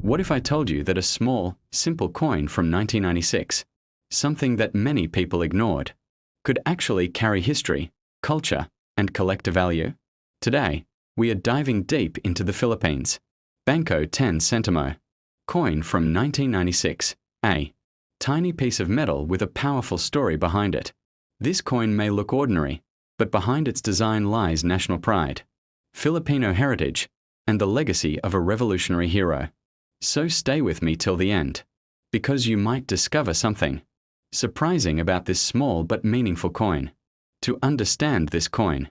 What if I told you that a small, simple coin from 1996, something that many people ignored, could actually carry history, culture, and collector value? Today, we are diving deep into the Philippines. Banco 10 Sentimo, coin from 1996, a tiny piece of metal with a powerful story behind it. This coin may look ordinary, but behind its design lies national pride, Filipino heritage, and the legacy of a revolutionary hero. So stay with me till the end, because you might discover something surprising about this small but meaningful coin. To understand this coin,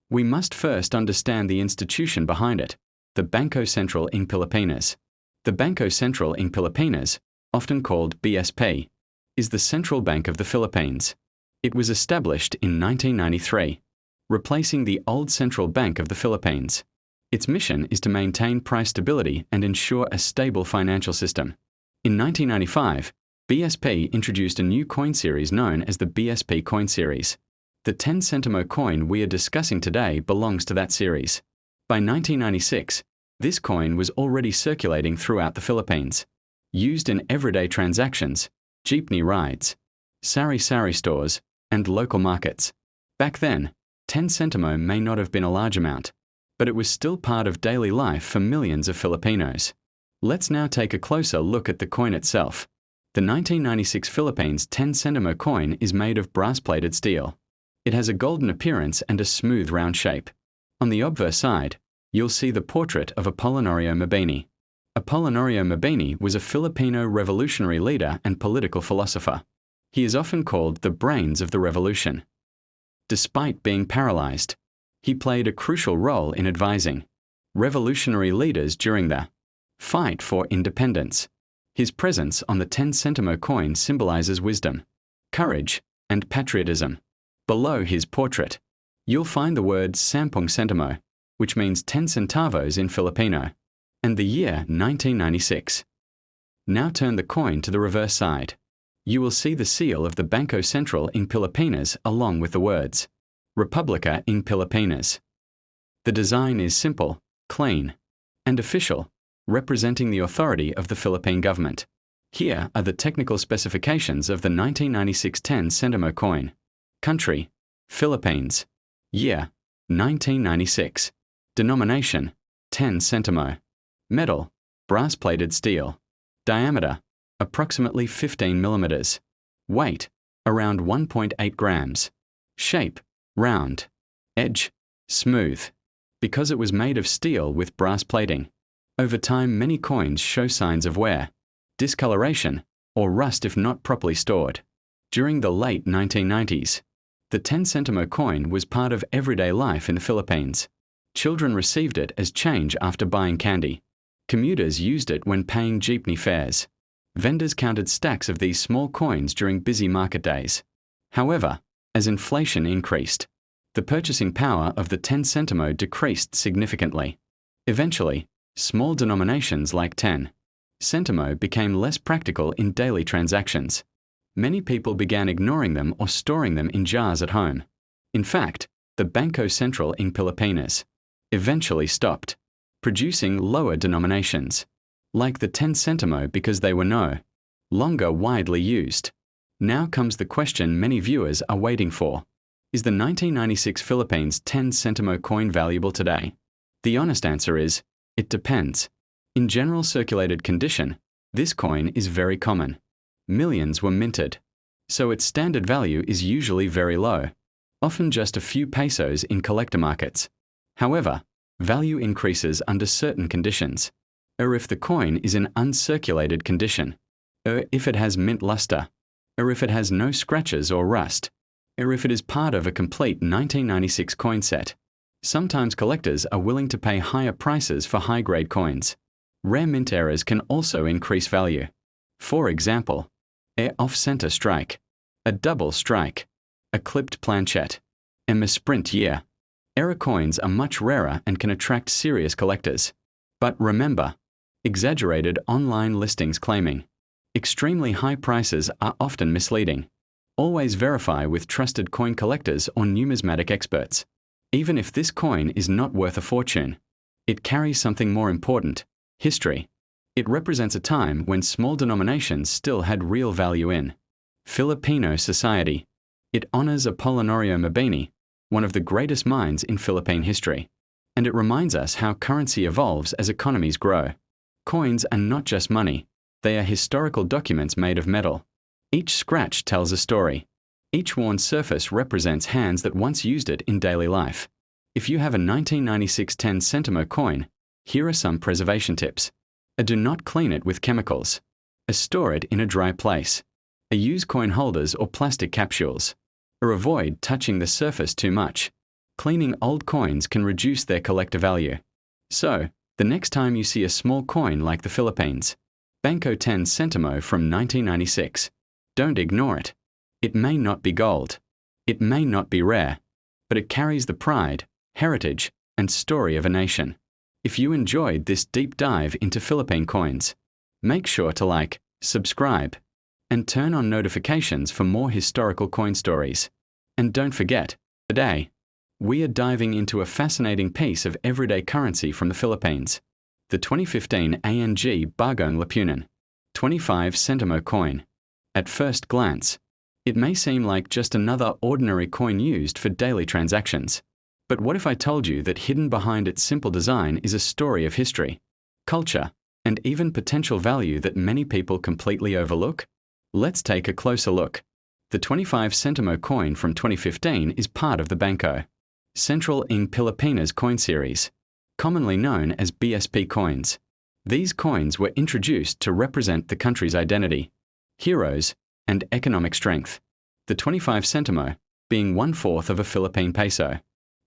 we must first understand the institution behind it, the Bangko Sentral ng Pilipinas. The Bangko Sentral ng Pilipinas, often called BSP, is the central bank of the Philippines. It was established in 1993, replacing the old Central Bank of the Philippines. Its mission is to maintain price stability and ensure a stable financial system. In 1995, BSP introduced a new coin series known as the BSP coin series. The 10 Sentimo coin we are discussing today belongs to that series. By 1996, this coin was already circulating throughout the Philippines, used in everyday transactions, jeepney rides, sari-sari stores, and local markets. Back then, 10 Sentimo may not have been a large amount, but it was still part of daily life for millions of Filipinos. Let's now take a closer look at the coin itself. The 1996 Philippines 10 Sentimo coin is made of brass-plated steel. It has a golden appearance and a smooth round shape. On the obverse side, you'll see the portrait of Apolinario Mabini. Apolinario Mabini was a Filipino revolutionary leader and political philosopher. He is often called the brains of the revolution. Despite being paralyzed, he played a crucial role in advising revolutionary leaders during the fight for independence. His presence on the 10 Sentimo coin symbolizes wisdom, courage, and patriotism. Below his portrait, you'll find the word 10 Sentimo, which means 10 centavos in Filipino, and the year 1996. Now turn the coin to the reverse side. You will see the seal of the Bangko Sentral ng Pilipinas along with the words Republica ng Pilipinas. The design is simple, clean, and official, representing the authority of the Philippine government. Here are the technical specifications of the 1996 10 Sentimo coin. Country, Philippines. Year, 1996. Denomination, 10 Sentimo. Metal, brass-plated steel. Diameter, approximately 15 millimeters. Weight, around 1.8 grams. Shape, round. Edge, smooth. Because it was made of steel with brass plating, over time many coins show signs of wear, discoloration, or rust if not properly stored. During the late 1990s, the 10 Sentimo coin was part of everyday life in the Philippines. Children received it as change after buying candy. Commuters used it when paying jeepney fares. Vendors counted stacks of these small coins during busy market days. However, as inflation increased, the purchasing power of the 10 Sentimo decreased significantly. Eventually, small denominations like 10 Sentimo became less practical in daily transactions. Many people began ignoring them or storing them in jars at home. In fact, the Bangko Sentral ng Pilipinas eventually stopped producing lower denominations, like the 10 Sentimo, because they were no longer widely used. Now comes the question many viewers are waiting for. Is the 1996 Philippines 10 Sentimo coin valuable today? The honest answer is, it depends. In general circulated condition, this coin is very common. Millions were minted, so its standard value is usually very low, often just a few pesos in collector markets. However, value increases under certain conditions, or if the coin is in uncirculated condition, or if it has mint luster, or if it has no scratches or rust, or if it is part of a complete 1996 coin set. Sometimes collectors are willing to pay higher prices for high-grade coins. Rare mint errors can also increase value. For example, a off-center strike, a double strike, a clipped planchette, a misprint year. Error coins are much rarer and can attract serious collectors. But remember, exaggerated online listings claiming extremely high prices are often misleading. Always verify with trusted coin collectors or numismatic experts. Even if this coin is not worth a fortune, it carries something more important: history. It represents a time when small denominations still had real value in Filipino society. It honors Apolinario Mabini, one of the greatest minds in Philippine history. And it reminds us how currency evolves as economies grow. Coins are not just money. They are historical documents made of metal. Each scratch tells a story. Each worn surface represents hands that once used it in daily life. If you have a 1996 10 Sentimo coin, here are some preservation tips. Do not clean it with chemicals. Store it in a dry place. Use coin holders or plastic capsules. Avoid touching the surface too much. Cleaning old coins can reduce their collector value. So, the next time you see a small coin like the Philippines, Banco 10 Sentimo from 1996, don't ignore it. It may not be gold. It may not be rare, but it carries the pride, heritage, and story of a nation. If you enjoyed this deep dive into Philippine coins, make sure to like, subscribe, and turn on notifications for more historical coin stories. And don't forget, today, we are diving into a fascinating piece of everyday currency from the Philippines, the 2015 ANG Bagong Lipunan 25 Sentimo coin. At first glance, it may seem like just another ordinary coin used for daily transactions. But what if I told you that hidden behind its simple design is a story of history, culture, and even potential value that many people completely overlook? Let's take a closer look. The 25 Sentimo coin from 2015 is part of the Banco Central ng Pilipinas coin series, commonly known as BSP coins. These coins were introduced to represent the country's identity, heroes, and economic strength. The 25 Sentimo, being 1/4 of a Philippine peso,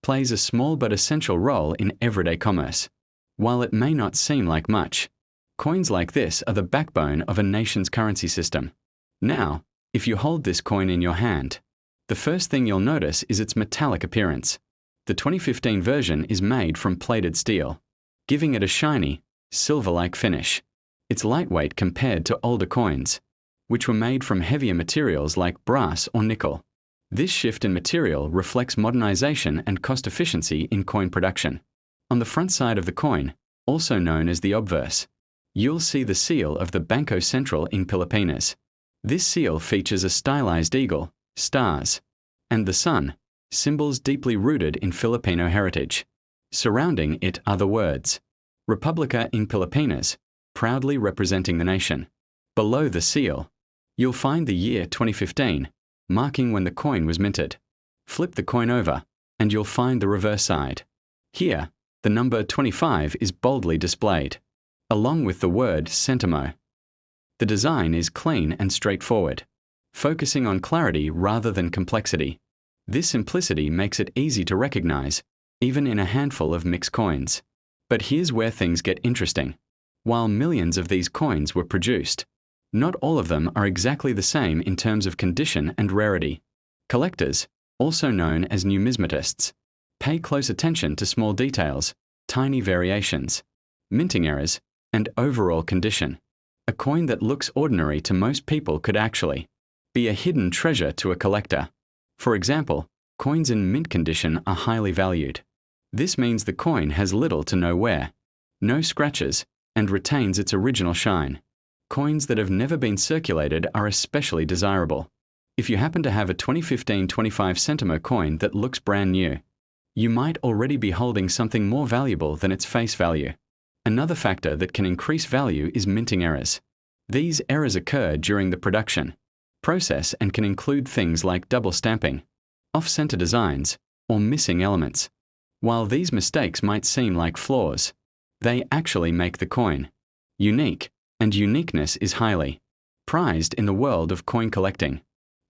plays a small but essential role in everyday commerce. While it may not seem like much, coins like this are the backbone of a nation's currency system. Now, if you hold this coin in your hand, the first thing you'll notice is its metallic appearance. The 2015 version is made from plated steel, giving it a shiny, silver-like finish. It's lightweight compared to older coins, which were made from heavier materials like brass or nickel. This shift in material reflects modernization and cost efficiency in coin production. On the front side of the coin, also known as the obverse, you'll see the seal of the Banco Central ng Pilipinas. This seal features a stylized eagle, stars, and the sun, symbols deeply rooted in Filipino heritage. Surrounding it are the words, Republika ng Pilipinas, proudly representing the nation. Below the seal, you'll find the year 2015, marking when the coin was minted. Flip the coin over, and you'll find the reverse side. Here, the number 25 is boldly displayed, along with the word Sentimo. The design is clean and straightforward, focusing on clarity rather than complexity. This simplicity makes it easy to recognize, even in a handful of mixed coins. But here's where things get interesting. While millions of these coins were produced, not all of them are exactly the same in terms of condition and rarity. Collectors, also known as numismatists, pay close attention to small details, tiny variations, minting errors, and overall condition. A coin that looks ordinary to most people could actually be a hidden treasure to a collector. For example, coins in mint condition are highly valued. This means the coin has little to no wear, no scratches, and retains its original shine. Coins that have never been circulated are especially desirable. If you happen to have a 2015 25 Sentimo coin that looks brand new, you might already be holding something more valuable than its face value. Another factor that can increase value is minting errors. These errors occur during the production process and can include things like double stamping, off-center designs, or missing elements. While these mistakes might seem like flaws, they actually make the coin unique, and uniqueness is highly prized in the world of coin collecting.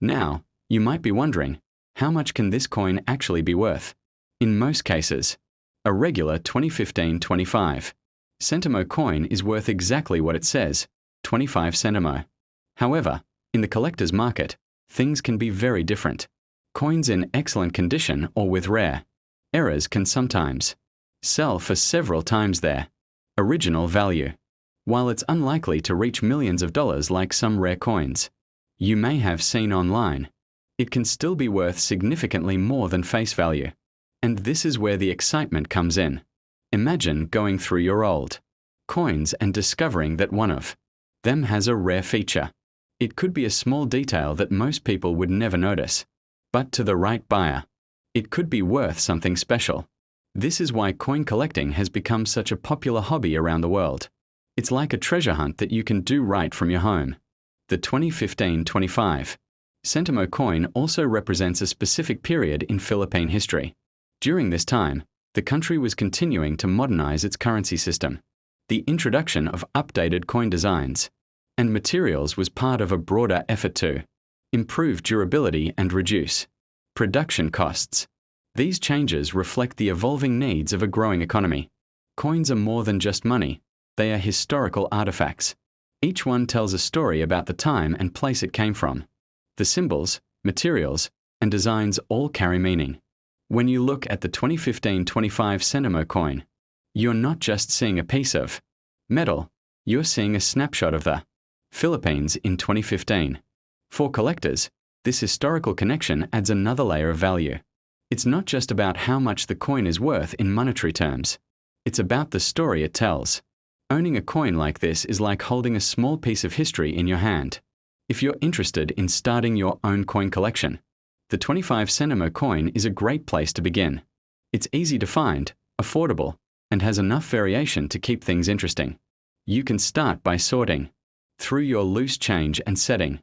Now, you might be wondering, how much can this coin actually be worth? In most cases, a regular 2015 25 Sentimo coin is worth exactly what it says, 25 Sentimo. However, in the collector's market, things can be very different. Coins in excellent condition or with rare errors can sometimes sell for several times their original value. While it's unlikely to reach millions of dollars like some rare coins you may have seen online, it can still be worth significantly more than face value. And this is where the excitement comes in. Imagine going through your old coins and discovering that one of them has a rare feature. It could be a small detail that most people would never notice, but to the right buyer, it could be worth something special. This is why coin collecting has become such a popular hobby around the world. It's like a treasure hunt that you can do right from your home. The 2015-25 Sentimo coin also represents a specific period in Philippine history. During this time, the country was continuing to modernize its currency system. The introduction of updated coin designs and materials was part of a broader effort to improve durability and reduce production costs. These changes reflect the evolving needs of a growing economy. Coins are more than just money. They are historical artifacts. Each one tells a story about the time and place it came from. The symbols, materials, and designs all carry meaning. When you look at the 2015-25 Sentimo coin, you're not just seeing a piece of metal, you're seeing a snapshot of the Philippines in 2015. For collectors, this historical connection adds another layer of value. It's not just about how much the coin is worth in monetary terms. It's about the story it tells. Owning a coin like this is like holding a small piece of history in your hand. If you're interested in starting your own coin collection, the 25 Sentimo coin is a great place to begin. It's easy to find, affordable, and has enough variation to keep things interesting. You can start by sorting through your loose change and setting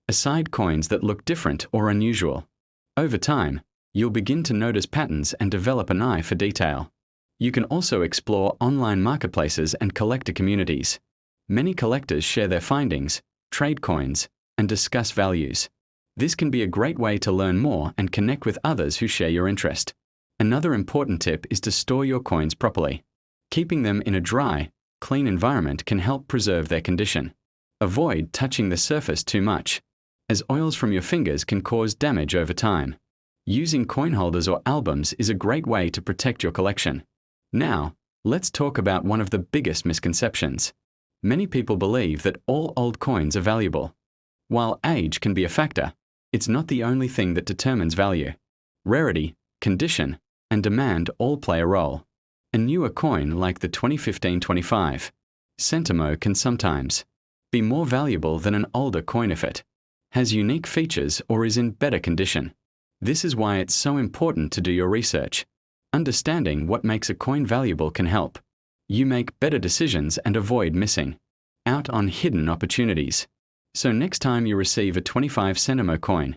aside coins that look different or unusual. Over time, you'll begin to notice patterns and develop an eye for detail. You can also explore online marketplaces and collector communities. Many collectors share their findings, trade coins, and discuss values. This can be a great way to learn more and connect with others who share your interest. Another important tip is to store your coins properly. Keeping them in a dry, clean environment can help preserve their condition. Avoid touching the surface too much, as oils from your fingers can cause damage over time. Using coin holders or albums is a great way to protect your collection. Now, let's talk about one of the biggest misconceptions. Many people believe that all old coins are valuable. While age can be a factor, it's not the only thing that determines value. Rarity, condition, and demand all play a role. A newer coin like the 2015-25 Sentimo can sometimes be more valuable than an older coin if it has unique features or is in better condition. This is why it's so important to do your research. Understanding what makes a coin valuable can help you make better decisions and avoid missing out on hidden opportunities. So next time you receive a 25 Sentimo coin,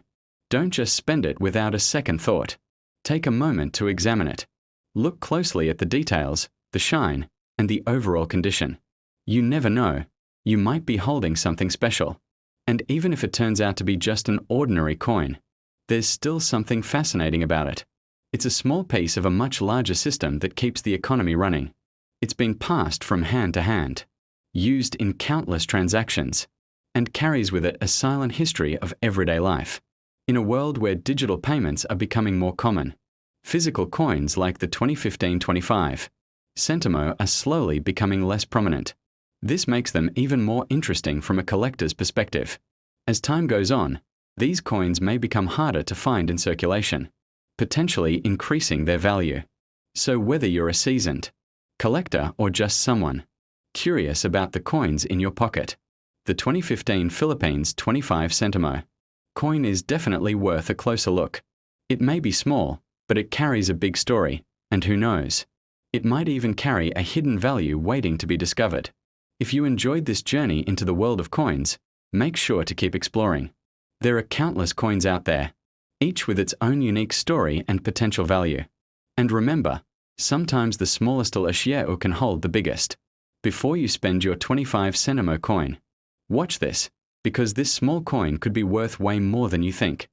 don't just spend it without a second thought. Take a moment to examine it. Look closely at the details, the shine, and the overall condition. You never know, you might be holding something special. And even if it turns out to be just an ordinary coin, there's still something fascinating about it. It's a small piece of a much larger system that keeps the economy running. It's been passed from hand to hand, used in countless transactions, and carries with it a silent history of everyday life. In a world where digital payments are becoming more common, physical coins like the 2015-25 Sentimo are slowly becoming less prominent. This makes them even more interesting from a collector's perspective. As time goes on, these coins may become harder to find in circulation, potentially increasing their value. So whether you're a seasoned collector or just someone curious about the coins in your pocket, the 2015 Philippines 25 Sentimo coin is definitely worth a closer look. It may be small, but it carries a big story, and who knows, it might even carry a hidden value waiting to be discovered. If you enjoyed this journey into the world of coins, make sure to keep exploring. There are countless coins out there, each with its own unique story and potential value. And remember, sometimes the smallest ashieu can hold the biggest. Before you spend your 25 Sentimo coin, watch this, because this small coin could be worth way more than you think.